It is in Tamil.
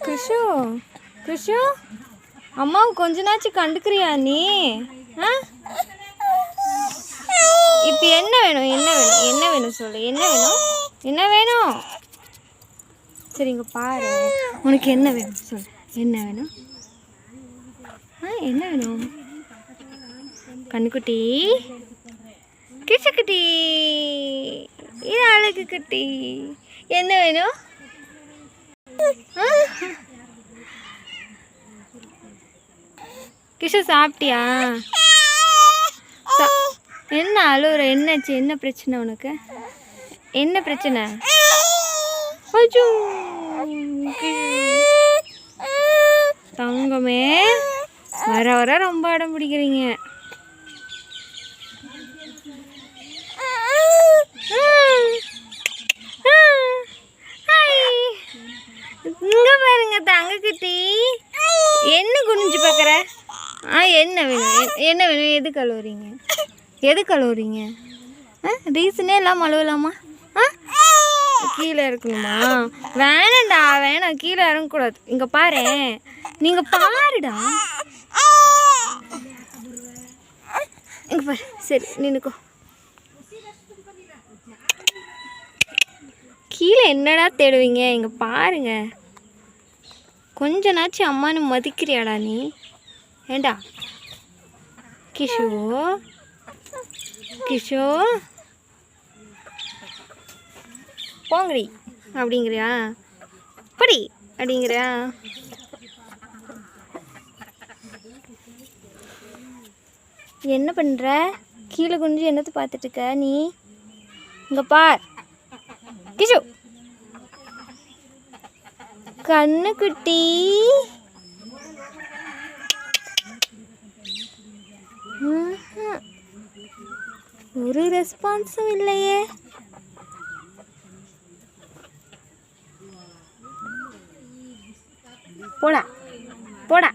கிருஷு கிருஷு அம்மாவை கொஞ்ச நாச்சும் கண்டுக்கிறியா நீ? ஆ இப்போ என்ன வேணும் என்ன வேணும் என்ன வேணும் சொல்லு. என்ன வேணும் என்ன வேணும்? சரிங்க பாரு, உனக்கு என்ன வேணும் சொல்லு. என்ன வேணும்? என்ன வேணும்? கண்ணுக்குட்டி, கிருஷுக்குட்டி, இது அழகு குட்டி, என்ன வேணும்? கிஷு சாப்பிட்டியா? என்ன அழுவுற? என்னாச்சு? என்ன பிரச்சனை உனக்கு? என்ன பிரச்சனை? தங்கமே, வர வர ரொம்ப அடம் பிடிக்கிறீங்க. இங்க பாருங்க தங்கக்குட்டி, என்ன குனிஞ்சு பார்க்குற? என்ன வேணும் என்ன வேணும்? எது கழுவுறீங்க? எது கழுவுறீங்க? ரீசனே இல்லாமல் அழுவலாமா? கீழே இருக்கணுமா? வேணாண்டா வேணாம், கீழே இறங்கக்கூடாது. இங்கே பாரு, நீங்கள் பாருடா. இங்கே பாரு, சரி நின்னுக்கோ. கீழே என்னடா தேடுவீங்க? இங்கே பாருங்க, கொஞ்ச நாச்சும் அம்மானு மதிக்கிறியாடா நீ? ஏண்டா கிஷோ கிஷோ போங்கடி அப்படிங்கிறியா? படி அப்படிங்கிறியா? என்ன பண்ணுற? கீழே குனிஞ்சு என்னத்தை பார்த்துட்டு இருக்க நீ? இங்கே பார் கிஷு, கண்ணுக்குட்டி, ஒரு ரெஸ்பான்ஸும் இல்லையே. போடா போடா.